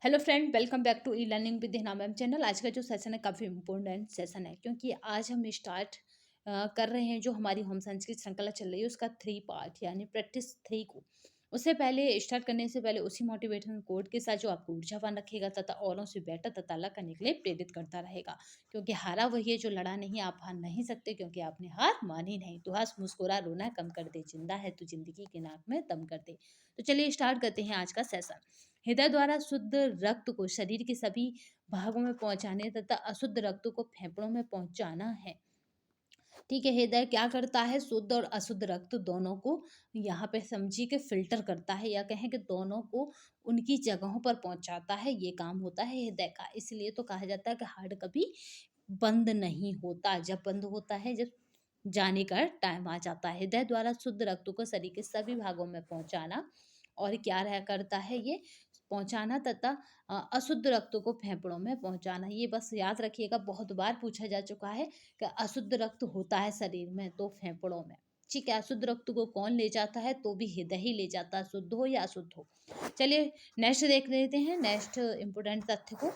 Hello friend, welcome back to e learning with Hina ma'am channel. आज का जो session है काफ़ी इंपॉर्टेंट सेशन है, क्योंकि आज हम स्टार्ट कर रहे हैं जो हमारी होम साइंस की श्रृंखला चल रही है उसका 3 पार्ट यानी प्रैक्टिस 3 को। उससे पहले स्टार्ट करने से पहले उसी मोटिवेशन कोड के साथ जो आपको ऊर्जावान रखेगा तथा औरों से बेटर तथा अलग करने के लिए प्रेरित करता रहेगा, क्योंकि हारा वही है जो लड़ा नहीं। आप हार नहीं सकते क्योंकि आपने हार मानी नहीं। तो हंस मुस्कुरा रोना कम कर दे, जिंदा है तो जिंदगी के नाक में दम कर दे। तो चलिए स्टार्ट करते हैं आज का सेशन। हृदय द्वारा शुद्ध रक्त को शरीर के सभी भागों में पहुंचाने तथा अशुद्ध रक्त को फेफड़ों में पहुंचाना है। ठीक है, हृदय क्या करता है? शुद्ध और अशुद्ध रक्त दोनों को यहाँ पे समझिए कि फिल्टर करता है, या कहें कि दोनों को उनकी जगहों पर पहुंचाता है। ये काम होता है हृदय का। इसलिए तो कहा जाता है कि हार्ट कभी बंद नहीं होता। जब बंद होता है जब जाने का टाइम आ जाता है। हृदय द्वारा शुद्ध रक्त को शरीर के सभी भागों में पहुंचाना, और क्या रह करता है ये पहुंचाना, तथा अशुद्ध रक्त को फेफड़ों में पहुंचाना। ये बस याद रखिएगा, बहुत बार पूछा जा चुका है कि अशुद्ध रक्त होता है शरीर में तो फेफड़ों में। ठीक है, अशुद्ध रक्त को कौन ले जाता है? तो भी हृदय ही ले जाता है, शुद्ध हो या अशुद्ध हो। चलिए नेक्स्ट देख लेते हैं, नेक्स्ट इंपोर्टेंट तथ्य को।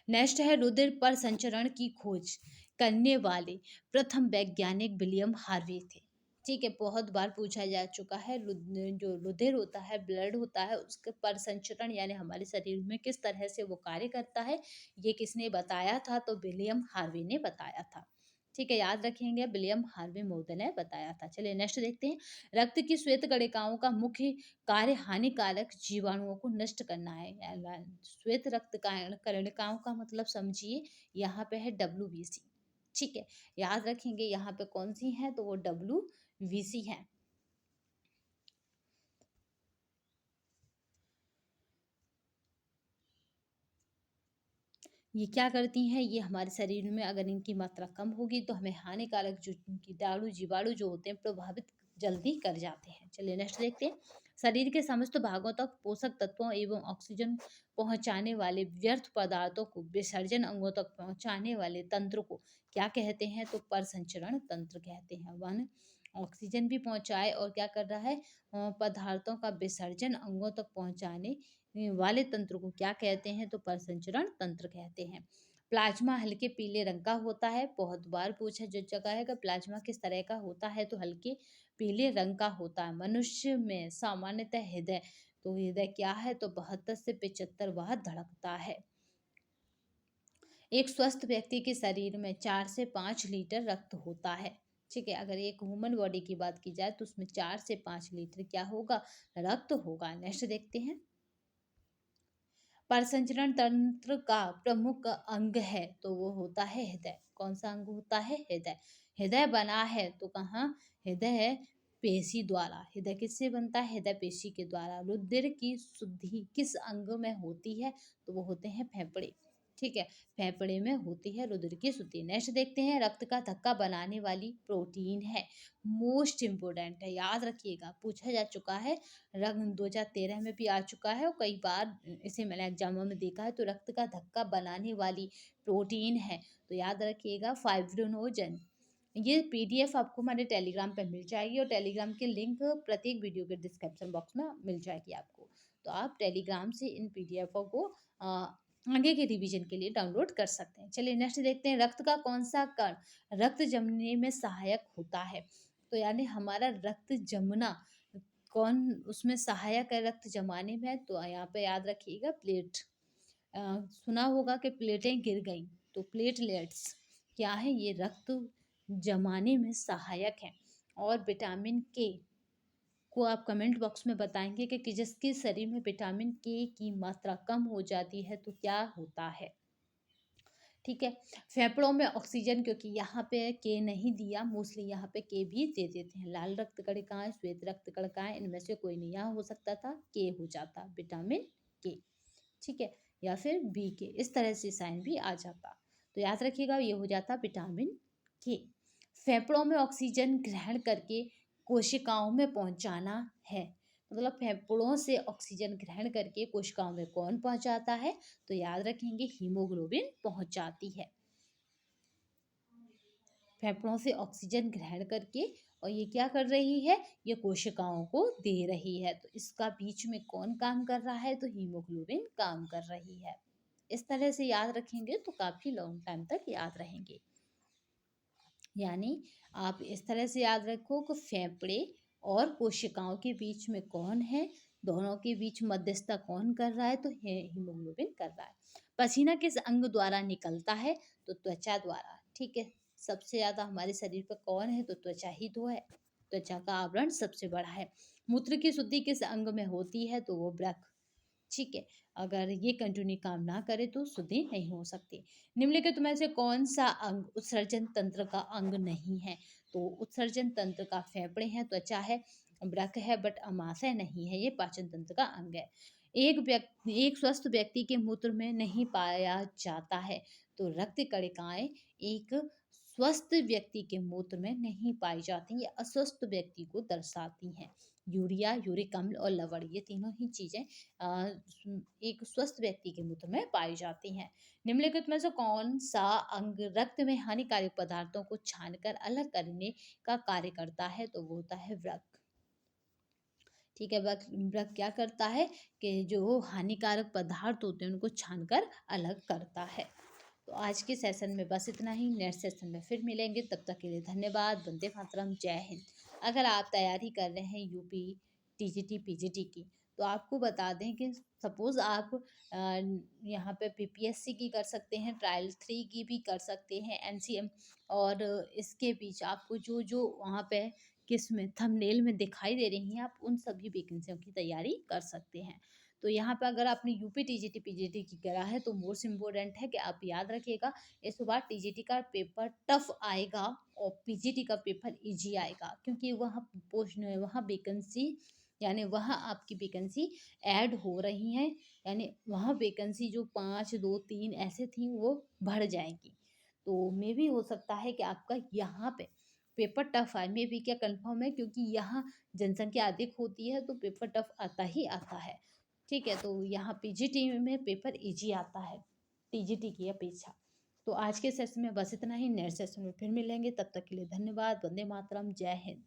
नेक्स्ट है रुधिर पर संचरण की खोज करने वाले प्रथम वैज्ञानिक विलियम हार्वे थे। ठीक है, बहुत बार पूछा जा चुका है। जो रुधिर होता है, ब्लड होता है, उसके पर संचरण यानी हमारे शरीर में किस तरह से वो कार्य करता है, ये किसने बताया था? तो विलियम हार्वे ने बताया था। ठीक है, याद रखेंगे, विलियम हार्वे महोदय ने बताया था। चलिए नेक्स्ट देखते हैं। रक्त की श्वेत कणिकाओं का मुख्य कार्य हानिकारक जीवाणुओं को नष्ट करना है। श्वेत रक्त कणिकाओं का मतलब समझिए यहाँ पे है WBC। ठीक है, याद रखेंगे यहाँ पे कौन सी है? तो वो WBC है। ये क्या करती हैं? ये हमारे शरीर में अगर इनकी मात्रा कम होगी तो हमें हानिकारक जो कीटाणु जीवाणु जो होते हैं प्रभावित जल्दी कर जाते हैं। चलिए नेक्स्ट देखते हैं। शरीर के समस्त भागों तक पोषक तत्वों एवं ऑक्सीजन पहुंचाने वाले व्यर्थ पदार्थों को विसर्जन अंगों तक पहुंचाने वाले तंत्र को क्या कहते हैं? तो परसंचरण तंत्र कहते हैं। वन ऑक्सीजन भी पहुंचाए और क्या कर रहा है? पदार्थों का विसर्जन अंगों तक पहुंचाने वाले तंत्र को क्या कहते हैं? तो परसंचरण तंत्र कहते हैं। प्लाज्मा हल्के पीले रंग का होता है। बहुत बार पूछा जा चुका है कि प्लाज्मा किस तरह का होता है? तो हल्के पीले रंग का होता है। मनुष्य में सामान्यतः हृदय, तो हृदय क्या है? तो 72 से 75 बार धड़कता है। एक स्वस्थ व्यक्ति के शरीर में 4 से 5 लीटर रक्त होता है। ठीक है, अगर एक ह्यूमन बॉडी की बात की जाए तो उसमें 4 से 5 लीटर क्या होगा? रक्त होगा। नेक्स्ट देखते हैं। परिसंचरण तंत्र का प्रमुख अंग है तो वो होता है हृदय। कौन सा अंग होता है? हृदय। हृदय बना है तो कहाँ? हृदय पेशी द्वारा। हृदय किससे बनता है? हृदय पेशी के द्वारा। रुधिर की शुद्धि किस अंग में होती है? तो वो होते हैं फेफड़े। ठीक है, फेफड़े में होती है रुधिर की शुद्धि। नेक्स्ट देखते हैं। रक्त का धक्का बनाने वाली प्रोटीन है। मोस्ट इम्पोर्टेंट है, याद रखिएगा, पूछा जा चुका है। रंग 2013 में भी आ चुका है और कई बार इसे मैंने एग्जामों में देखा है। तो रक्त का धक्का बनाने वाली प्रोटीन है, तो याद रखिएगा फाइब्रिनोजन। ये PDF आपको हमारे टेलीग्राम पे मिल जाएगी, और टेलीग्राम के लिंक प्रत्येक वीडियो के डिस्क्रिप्शन बॉक्स में मिल जाएगी आपको। तो आप टेलीग्राम से इन PDF को आगे के रिवीजन के लिए डाउनलोड कर सकते हैं। चलिए नेक्स्ट देखते हैं। रक्त का कौन सा कण रक्त जमने में सहायक होता है? तो यानी हमारा रक्त जमना कौन उसमें सहायक है रक्त जमाने में? तो यहाँ पे याद रखिएगा प्लेट। सुना होगा कि प्लेटें गिर गई, तो प्लेटलेट्स क्या है? ये रक्त जमाने में सहायक है। और विटामिन के को आप कमेंट बॉक्स में बताएंगे कि जिसके शरीर में विटामिन के की मात्रा कम हो जाती है तो क्या होता है? ठीक है, फेफड़ों में ऑक्सीजन, क्योंकि यहाँ पे के नहीं दिया, मोस्टली यहाँ पे के भी दे देते हैं। लाल रक्त कणिकाएं, श्वेत रक्त कणिकाएं, इनमें से कोई नहीं। यहाँ हो सकता था के हो जाता, विटामिन के। ठीक है, या फिर बी के, इस तरह से साइन भी आ जाता। तो याद रखिएगा ये हो जाता विटामिन के। फेफड़ों में ऑक्सीजन ग्रहण करके कोशिकाओं में पहुंचाना है। मतलब फेफड़ों से ऑक्सीजन ग्रहण करके कोशिकाओं में कौन पहुंचाता है? तो याद रखेंगे हीमोग्लोबिन पहुंच जाती है। फेफड़ों से ऑक्सीजन ग्रहण करके और ये क्या कर रही है, ये कोशिकाओं को दे रही है। तो इसका बीच में कौन काम कर रहा है, तो हीमोग्लोबिन काम कर रही है। इस तरह से याद रखेंगे तो काफी लॉन्ग टाइम तक याद रहेंगे। यानी आप इस तरह से याद रखो कि फेफड़े और कोशिकाओं के बीच में कौन है, दोनों के बीच मध्यस्थता कौन कर रहा है, तो हीमोग्लोबिन कर रहा है। पसीना किस अंग द्वारा निकलता है, तो त्वचा द्वारा। ठीक है, सबसे ज्यादा हमारे शरीर पर कौन है, तो त्वचा ही तो है। त्वचा का आवरण सबसे बड़ा है। मूत्र की शुद्धि किस अंग में होती है, तो वो वृक्क। ठीक है, अगर ये कंटिन्यू काम ना करे तो शुद्धि नहीं हो सकती। निम्नलिखित में से कौन सा अंग उत्सर्जन तंत्र का अंग नहीं है, तो उत्सर्जन तंत्र का फेफड़े हैं, त्वचा है, वृक्क है, बट अमाशय नहीं है, ये पाचन तंत्र का अंग है। एक स्वस्थ व्यक्ति के मूत्र में नहीं पाया जाता है, तो रक्त कणिकाएं एक स्वस्थ व्यक्ति के मूत्र में नहीं पाई जाती, ये अस्वस्थ व्यक्ति को दर्शाती हैं। यूरिया, यूरिक अम्ल और लवण, ये तीनों ही चीजें एक स्वस्थ व्यक्ति के मूत्र में पाई जाती हैं। निम्नलिखित में से कौन सा अंग रक्त में हानिकारक पदार्थों को छानकर अलग करने का कार्य करता है, तो वो होता है वृक्क। ठीक है, वृक्क क्या करता है कि जो हानिकारक पदार्थ होते हैं उनको छानकर अलग करता है। तो आज के सेशन में बस इतना ही। नेक्स्ट सेशन में फिर मिलेंगे, तब तक के लिए धन्यवाद। वंदे मातरम, जय हिंद। अगर आप तैयारी कर रहे हैं यूपी टीजीटी पीजीटी की, तो आपको बता दें कि सपोज आप यहाँ पे पीपीएससी की कर सकते हैं, ट्रायल 3 की भी कर सकते हैं, एनसीएम, और इसके बीच आपको जो जो वहाँ पे किस में थंबनेल में दिखाई दे रही हैं, आप उन सभी वैकेंसियों की तैयारी कर सकते हैं। तो यहाँ पे अगर आपने यूपी टीजीटी पीजीटी की करा है, तो मोस्ट इम्पोर्टेंट है कि आप याद रखिएगा, इस बार टीजीटी का पेपर टफ आएगा और पीजीटी का पेपर इजी आएगा, क्योंकि वहाँ पोस्ट वहाँ वैकेंसी, यानी वहाँ आपकी वैकेंसी ऐड हो रही हैं, यानी वहाँ वैकेंसी जो 5, 2, 3 ऐसे थी वो बढ़ जाएंगी। तो मे भी हो सकता है कि आपका यहाँ पे पेपर टफ आए, मे भी क्या कंफर्म है, क्योंकि यहाँ जनसंख्या अधिक होती है तो पेपर टफ आता ही आता है। ठीक है, तो यहाँ पीजीटी में पेपर इजी आता है टीजीटी की अपेक्षा। तो आज के सेशन में बस इतना ही। नेक्स्ट सेशन में फिर मिलेंगे, तब तक के लिए धन्यवाद। वंदे मातरम, जय हिंद।